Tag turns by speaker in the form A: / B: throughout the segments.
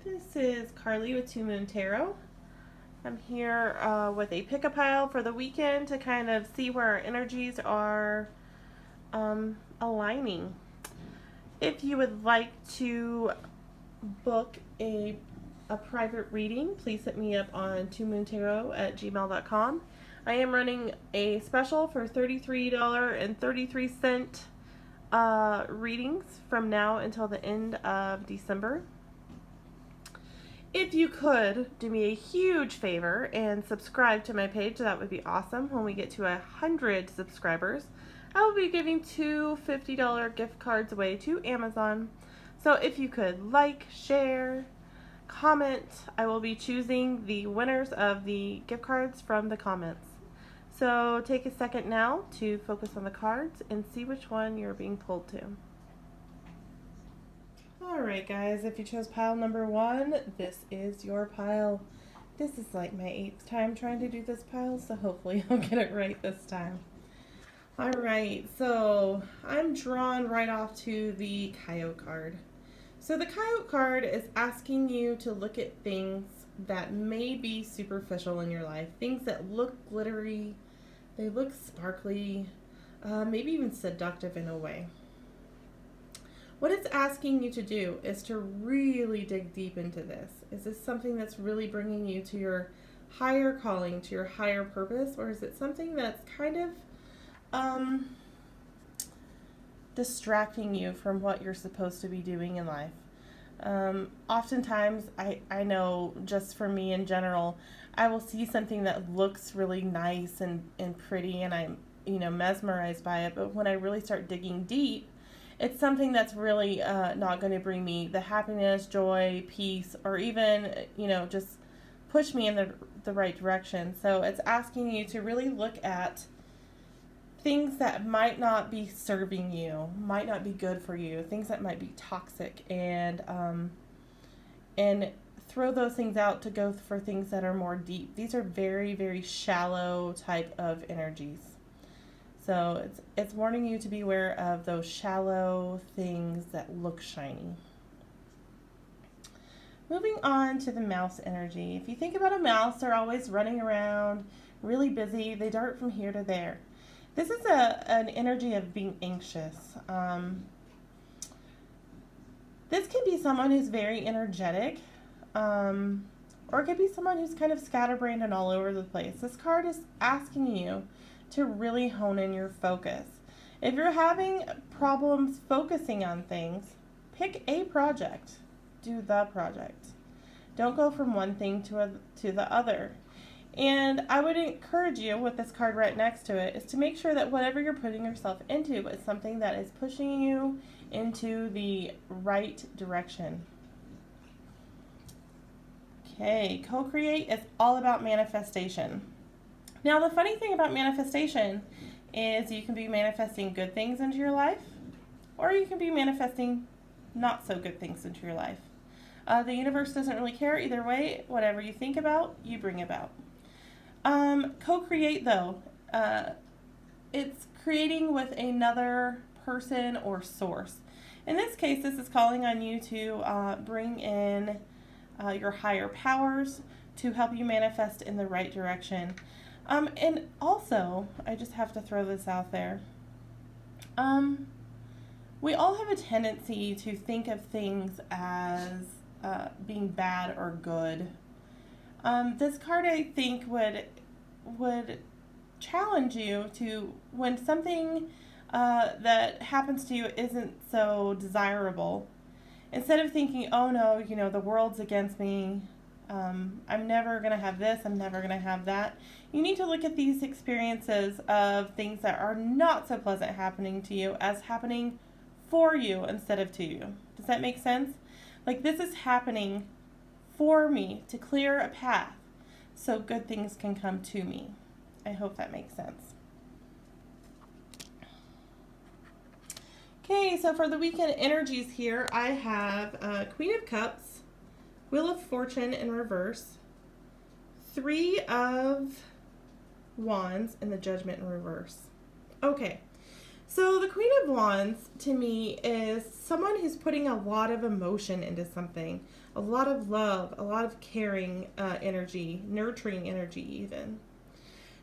A: This is Carly with Two Moon Tarot. I'm here with a pick a pile for the weekend to kind of see where our energies are aligning. If you would like to book a private reading, please hit me up on twoomoontarot@gmail.com. I am running a special for $33.33 readings from now until the end of December. If you could do me a huge favor and subscribe to my page, that would be awesome. When we get to 100 subscribers, I will be giving two $50 gift cards away to Amazon. So if you could like, share, comment, I will be choosing the winners of the gift cards from the comments. So take a second now to focus on the cards and see which one you're being pulled to. Alright guys, if you chose pile number 1, this is your pile. This is like my 8th time trying to do this pile, so hopefully I'll get it right this time. Alright, so I'm drawn right off to the Coyote card. So the Coyote card is asking you to look at things that may be superficial in your life. Things that look glittery, they look sparkly, maybe even seductive in a way. What it's asking you to do is to really dig deep into this. Is this something that's really bringing you to your higher calling, to your higher purpose, or is it something that's kind of distracting you from what you're supposed to be doing in life? Oftentimes, I know just for me in general, I will see something that looks really nice and pretty, and I'm mesmerized by it, but when I really start digging deep, it's something that's really not going to bring me the happiness, joy, peace, or even, just push me in the right direction. So it's asking you to really look at things that might not be serving you, might not be good for you, things that might be toxic, and throw those things out to go for things that are more deep. These are very, very shallow type of energies. So it's warning you to be aware of those shallow things that look shiny. Moving on to the mouse energy. If you think about a mouse, they're always running around, really busy. They dart from here to there. This is an energy of being anxious. This can be someone who's very energetic, or it could be someone who's kind of scatterbrained and all over the place. This card is asking you to really hone in your focus. If you're having problems focusing on things, pick a project. Do the project. Don't go from one thing to the other. And I would encourage you, with this card right next to it, is to make sure that whatever you're putting yourself into is something that is pushing you into the right direction. Okay, co-create is all about manifestation. Now, the funny thing about manifestation is you can be manifesting good things into your life, or you can be manifesting not so good things into your life. The universe doesn't really care either way. Whatever you think about, you bring about. Co-create, though, it's creating with another person or source. In this case, this is calling on you to bring in your higher powers to help you manifest in the right direction. And also, I just have to throw this out there. We all have a tendency to think of things as being bad or good. This card, I think, would challenge you to, when something that happens to you isn't so desirable, instead of thinking, oh no, the world's against me, I'm never going to have this, I'm never going to have that. You need to look at these experiences of things that are not so pleasant happening to you as happening for you instead of to you. Does that make sense? Like, this is happening for me to clear a path so good things can come to me. I hope that makes sense. Okay, so for the weekend energies here, I have Queen of Cups, Wheel of Fortune in reverse, Three of Wands, and the Judgment in reverse. Okay, So the Queen of Wands to me is someone who's putting a lot of emotion into something, a lot of love, a lot of caring energy, nurturing energy even.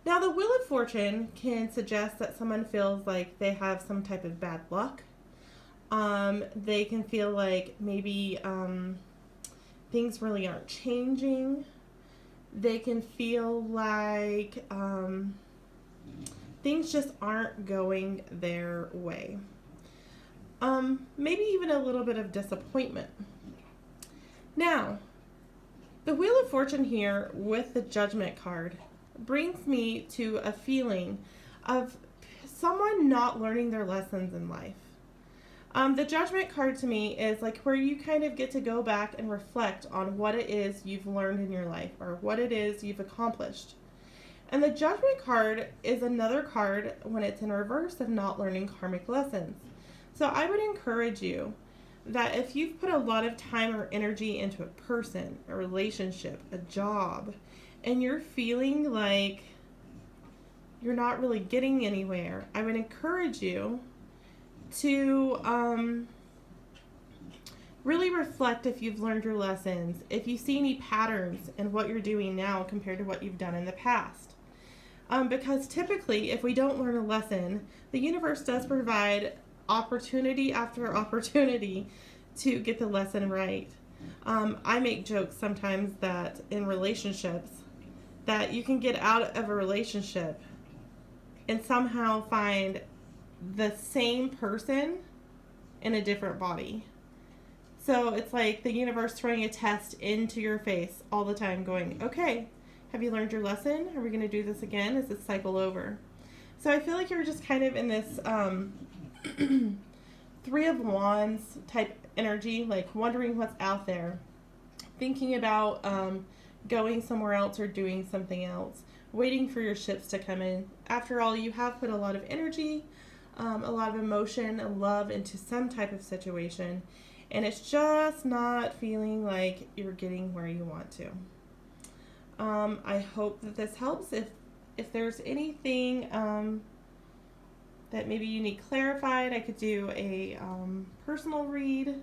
A: Now the Wheel of Fortune can suggest that someone feels like they have some type of bad luck. They can feel like maybe things really aren't changing. They can feel like things just aren't going their way. Maybe even a little bit of disappointment. Now, the Wheel of Fortune here with the Judgment card brings me to a feeling of someone not learning their lessons in life. The Judgment card to me is like where you kind of get to go back and reflect on what it is you've learned in your life or what it is you've accomplished. And the Judgment card is another card when it's in reverse of not learning karmic lessons. So I would encourage you that if you've put a lot of time or energy into a person, a relationship, a job, and you're feeling like you're not really getting anywhere, I would encourage you to really reflect if you've learned your lessons, if you see any patterns in what you're doing now compared to what you've done in the past. Because typically, if we don't learn a lesson, the universe does provide opportunity after opportunity to get the lesson right. I make jokes sometimes that in relationships, that you can get out of a relationship and somehow find the same person in a different body. So it's like the universe throwing a test into your face all the time going, okay, have you learned your lesson? Are we going to do this again? Is this cycle over? So I feel like you're just kind of in this Three of Wands type energy, like wondering what's out there, thinking about going somewhere else or doing something else, waiting for your ships to come in. After all, you have put a lot of energy, a lot of emotion and love into some type of situation, and it's just not feeling like you're getting where you want to. I hope that this helps. If there's anything that maybe you need clarified, I could do a personal read.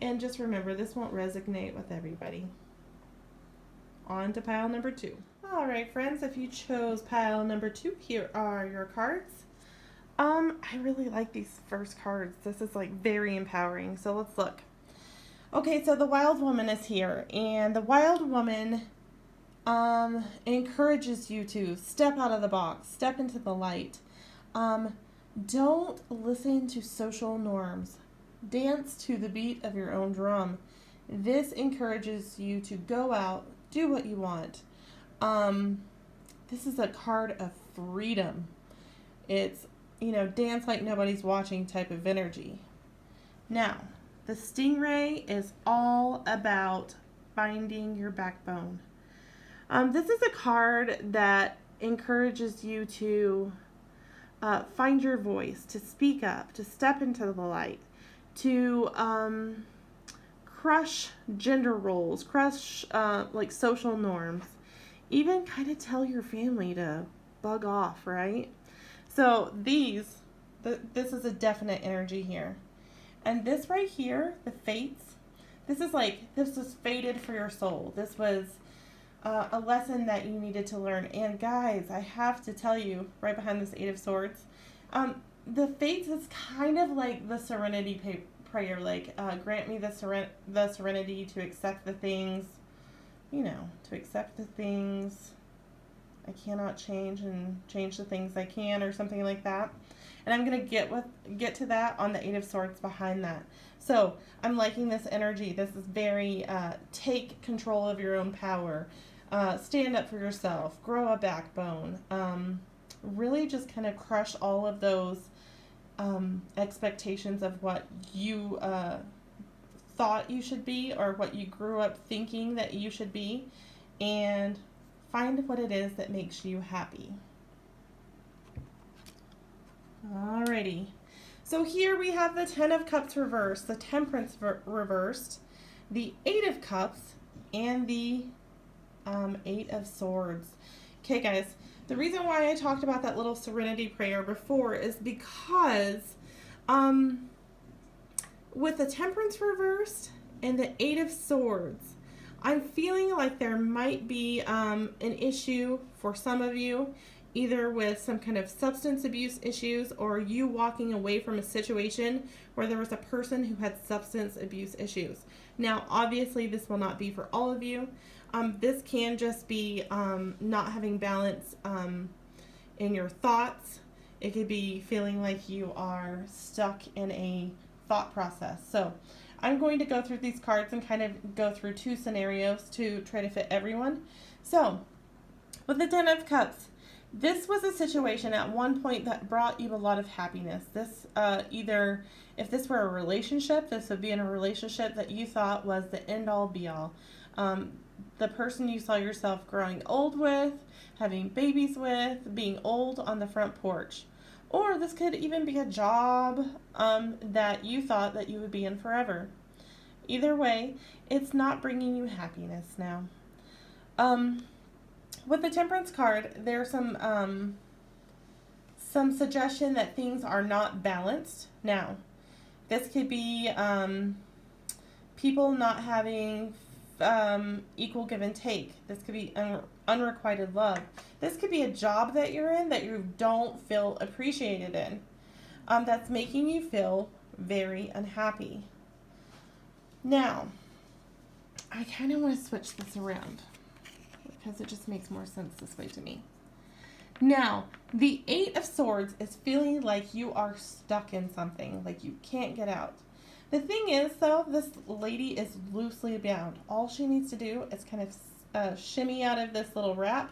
A: And just remember, this won't resonate with everybody. On to pile number 2. All right, friends, if you chose pile number 2, here are your cards. I really like these first cards. This is like very empowering. So let's look. Okay, so the Wild Woman is here, and the Wild Woman encourages you to step out of the box, step into the light. Don't listen to social norms. Dance to the beat of your own drum. This encourages you to go out, do what you want. This is a card of freedom. It's, dance like nobody's watching type of energy. Now, the Stingray is all about finding your backbone. This is a card that encourages you to find your voice, to speak up, to step into the light, to crush gender roles, crush like social norms, even kind of tell your family to bug off, right? So this is a definite energy here. And this right here, the Fates, this was fated for your soul. This was a lesson that you needed to learn. And guys, I have to tell you, right behind this Eight of Swords, the Fates is kind of like the Serenity prayer, like grant me the serenity to accept the things, to accept the things I cannot change and change the things I can, or something like that. And I'm going to get to that on the Eight of Swords behind that. So I'm liking this energy. This is very take control of your own power. Stand up for yourself. Grow a backbone. Really just kind of crush all of those expectations of what you thought you should be, or what you grew up thinking that you should be, and find what it is that makes you happy. Alrighty. So here we have the Ten of Cups reversed, the Temperance reversed, the Eight of Cups, and the Eight of Swords. Okay, guys, The reason why I talked about that little serenity prayer before is because um, with the Temperance reversed and the Eight of Swords, I'm feeling like there might be an issue for some of you, either with some kind of substance abuse issues or you walking away from a situation where there was a person who had substance abuse issues. Now, obviously, this will not be for all of you. This can just be not having balance in your thoughts. It could be feeling like you are stuck in a thought process. So I'm going to go through these cards and kind of go through two scenarios to try to fit everyone. So with the Ten of Cups, this was a situation at one point that brought you a lot of happiness. This either, if this were a relationship, this would be in a relationship that you thought was the end all be all. The person you saw yourself growing old with, having babies with, being old on the front porch. Or this could even be a job that you thought that you would be in forever. Either way, it's not bringing you happiness now. With the Temperance card, there's some suggestion that things are not balanced. Now, this could be people not having equal give and take. This could be unrequited love. This could be a job that you're in that you don't feel appreciated in. That's making you feel very unhappy. Now, I kind of want to switch this around because it just makes more sense this way to me. Now, the Eight of Swords is feeling like you are stuck in something, like you can't get out. The thing is, though, this lady is loosely bound. All she needs to do is kind of shimmy out of this little wrap,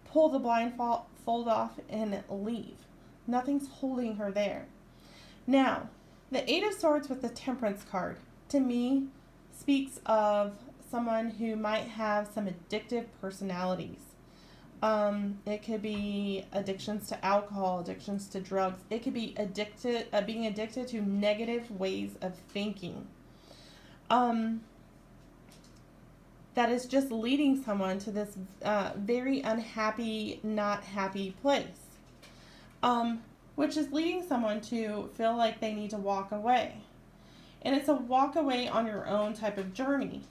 A: pull the blindfold off, and leave. Nothing's holding her there. Now, the Eight of Swords with the Temperance card, to me, speaks of someone who might have some addictive personalities. It could be addictions to alcohol, addictions to drugs. It could be being addicted to negative ways of thinking. That is just leading someone to this very unhappy, not happy place. Which is leading someone to feel like they need to walk away. And it's a walk away on your own type of journey.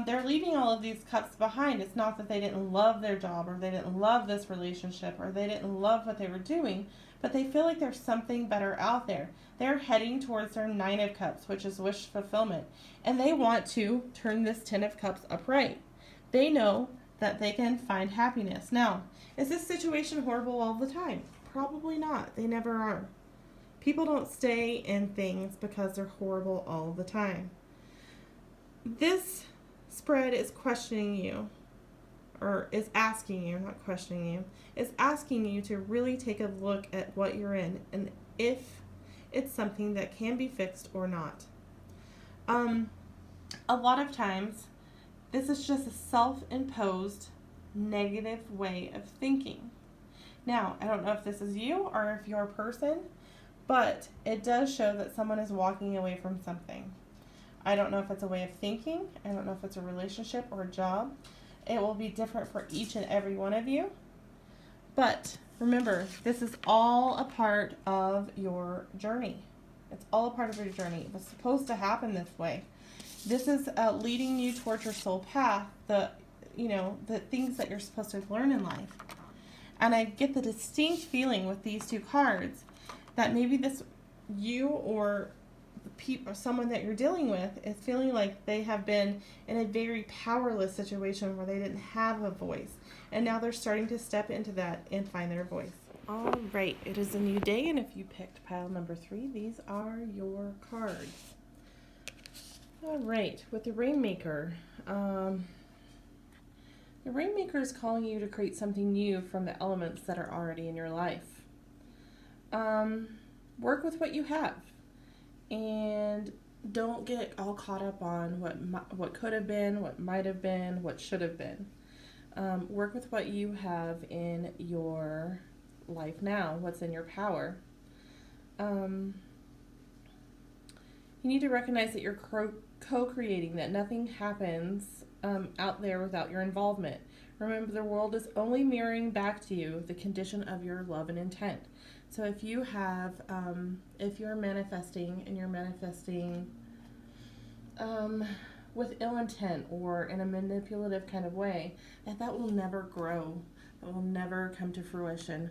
A: They're leaving all of these cups behind. It's not that they didn't love their job or they didn't love this relationship or they didn't love what they were doing, but they feel like there's something better out there. They're heading towards their Nine of Cups, which is wish fulfillment, and they want to turn this Ten of Cups upright. They know that they can find happiness. Now, is this situation horrible all the time? Probably not. They never are. People don't stay in things because they're horrible all the time. This spread is questioning you, or is asking you, not questioning you, is asking you to really take a look at what you're in and if it's something that can be fixed or not. A lot of times, this is just a self-imposed negative way of thinking. Now, I don't know if this is you or if you're a person, but it does show that someone is walking away from something. I don't know if it's a way of thinking. I don't know if it's a relationship or a job. It will be different for each and every one of you. But remember, this is all a part of your journey. It's all a part of your journey. It was supposed to happen this way. This is leading you towards your soul path, the things that you're supposed to learn in life. And I get the distinct feeling with these two cards that maybe you or someone that you're dealing with is feeling like they have been in a very powerless situation where they didn't have a voice. And now they're starting to step into that and find their voice. All right, it is a new day, and if you picked pile number 3, these are your cards. All right, with the Rainmaker. The Rainmaker is calling you to create something new from the elements that are already in your life. Work with what you have. And don't get all caught up on what could have been, what might have been, what should have been. Work with what you have in your life now, what's in your power. You need to recognize that you're co-creating, that nothing happens out there without your involvement. Remember, the world is only mirroring back to you the condition of your love and intent. So if you have, if you're manifesting and you're manifesting with ill intent or in a manipulative kind of way, that will never grow. That will never come to fruition.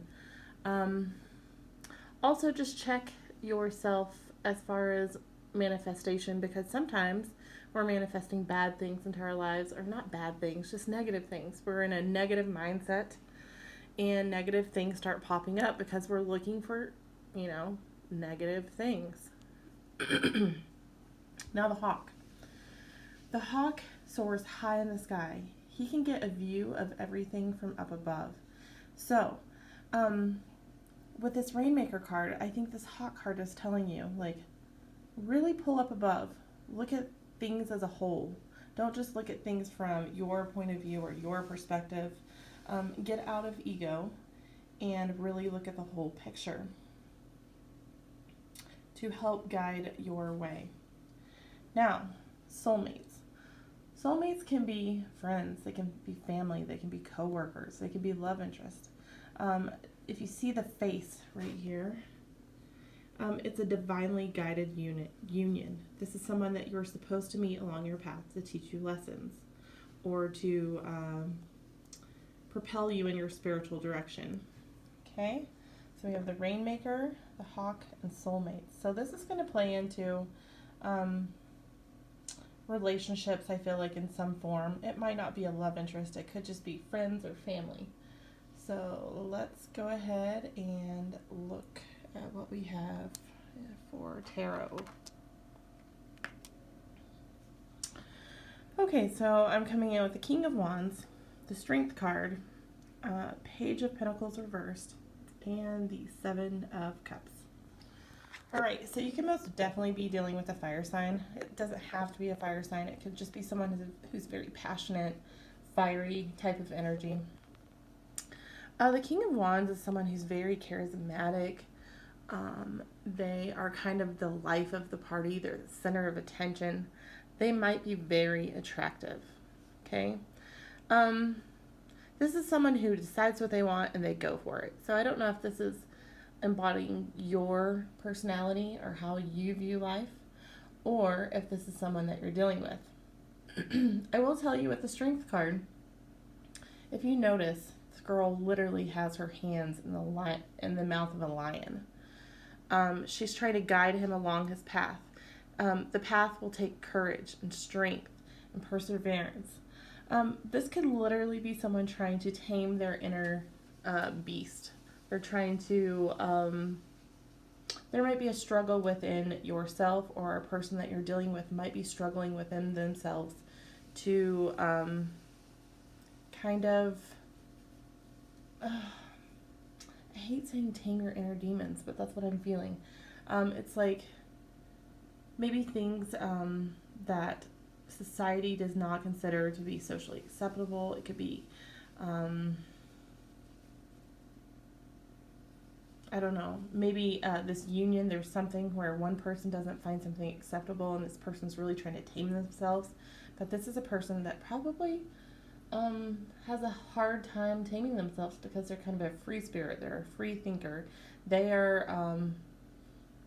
A: Also, just check yourself as far as manifestation, because sometimes we're manifesting bad things into our lives, or not bad things, just negative things. We're in a negative mindset, and negative things start popping up because we're looking for, negative things. Now, the hawk. The hawk soars high in the sky. He can get a view of everything from up above. So, with this Rainmaker card, I think this hawk card is telling you, really pull up above. Look at things as a whole. Don't just look at things from your point of view or your perspective. Get out of ego and really look at the whole picture to help guide your way. Now, soulmates. Soulmates can be friends, they can be family, they can be coworkers, they can be love interests. If you see the face right here, it's a divinely guided union. This is someone that you're supposed to meet along your path to teach you lessons or to propel you in your spiritual direction. Okay, so we have the Rainmaker, the hawk, and soulmates. So this is going to play into relationships, I feel like, in some form. It might not be a love interest. It could just be friends or family. So let's go ahead and look at what we have for tarot. Okay, so I'm coming in with the King of Wands, the Strength card, Page of Pentacles reversed, and the Seven of Cups. All right, so you can most definitely be dealing with a fire sign. It doesn't have to be a fire sign. It could just be someone who's very passionate, fiery type of energy. The King of Wands is someone who's very charismatic. They are kind of the life of the party. They're the center of attention. They might be very attractive, okay? This is someone who decides what they want and they go for it. So I don't know if this is embodying your personality or how you view life, or if this is someone that you're dealing with. I will tell you with the Strength card, if you notice, this girl literally has her hands in the mouth of a lion. She's trying to guide him along his path. The path will take courage and strength and perseverance. This could literally be someone trying to tame their inner beast. They're trying to, there might be a struggle within yourself, or a person that you're dealing with might be struggling within themselves to kind of, I hate saying tame your inner demons, but that's what I'm feeling. It's like maybe things that society does not consider to be socially acceptable. It could be, I don't know, maybe this union, there's something where one person doesn't find something acceptable and this person's really trying to tame themselves. But this is a person that probably has a hard time taming themselves because they're kind of a free spirit. They're a free thinker. They are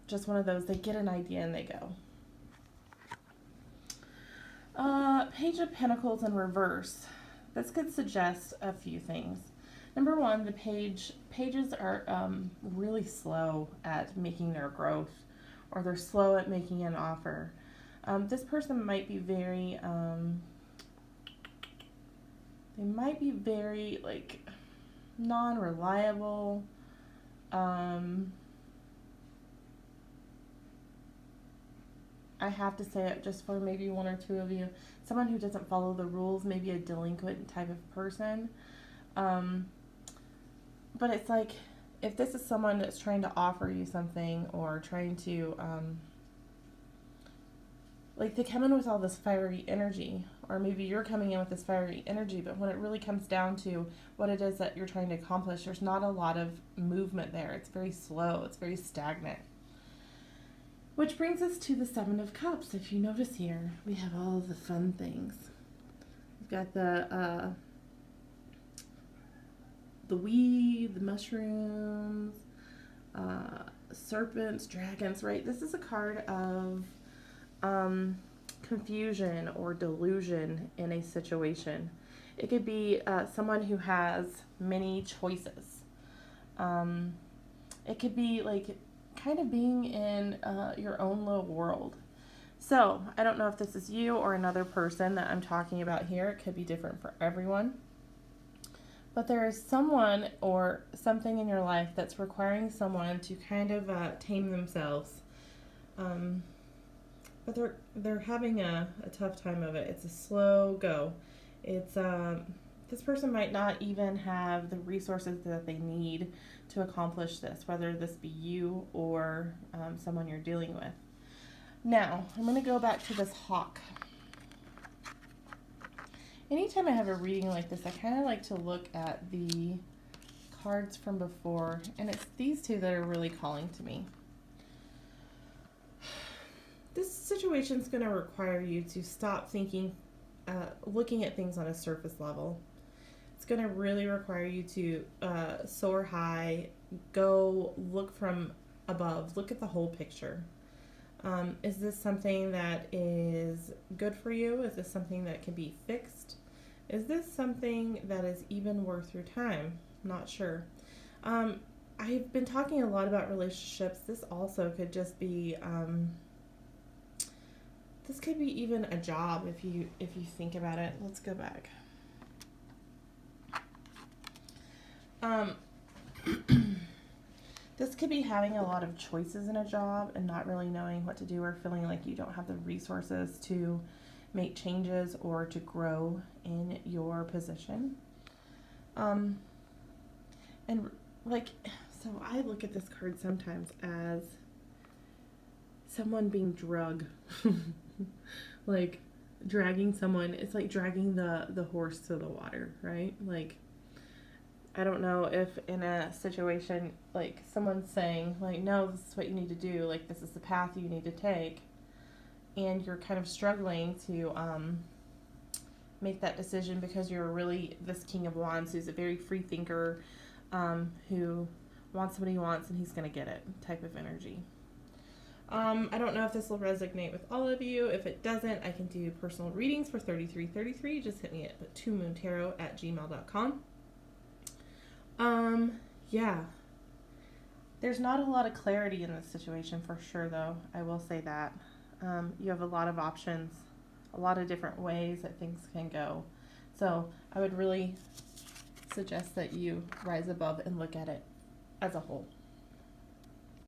A: just one of those, they get an idea and they go. Page of Pentacles in reverse. This could suggest a few things. Number one, the pages are really slow at making their growth, or they're slow at making an offer. This person might be very, non-reliable. I have to say it just for maybe one or two of you. Someone who doesn't follow the rules, maybe a delinquent type of person. But it's like, if this is someone that's trying to offer you something, or trying to, they come in with all this fiery energy, or maybe you're coming in with this fiery energy, but when it really comes down to what it is that you're trying to accomplish, there's not a lot of movement there. It's very slow. It's very stagnant. Which brings us to the Seven of Cups. If you notice here, we have all the fun things. We've got the weed, the mushrooms, serpents, dragons, right? This is a card of confusion or delusion in a situation. It could be someone who has many choices. It could be like kind of being in your own little world. So, I don't know if this is you or another person that I'm talking about here. It could be different for everyone. But there is someone or something in your life that's requiring someone to kind of tame themselves. But they're having a tough time of it. It's a slow go. It's this person might not even have the resources that they need to accomplish this, whether this be you or someone you're dealing with. Now, I'm going to go back to this hawk. Anytime I have a reading like this, I kind of like to look at the cards from before, and it's these two that are really calling to me. This situation is going to require you to stop thinking, looking at things on a surface level. It's going to really require you to soar high, go look from above, look at the whole picture. Is this something that is good for you? Is this something that can be fixed? Is this something that is even worth your time? Not sure. I've been talking a lot about relationships. This also could just be, this could be even a job if you think about it. Let's go back. This could be having a lot of choices in a job and not really knowing what to do or feeling like you don't have the resources to make changes or to grow in your position. And like, so I look at this card sometimes as someone being drugged. Like dragging someone, it's like dragging the horse to the water, right? Like, I don't know if in a situation, like, someone's saying, like, no, this is what you need to do, like, this is the path you need to take, and you're kind of struggling to make that decision because you're really this King of Wands who's a very free thinker, who wants what he wants and he's going to get it type of energy. I don't know if this will resonate with all of you. If it doesn't, I can do personal readings for 3333. Just hit me at 2moontarot@gmail.com. Yeah. There's not a lot of clarity in this situation for sure, though. I will say that. You have a lot of options, a lot of different ways that things can go. So I would really suggest that you rise above and look at it as a whole.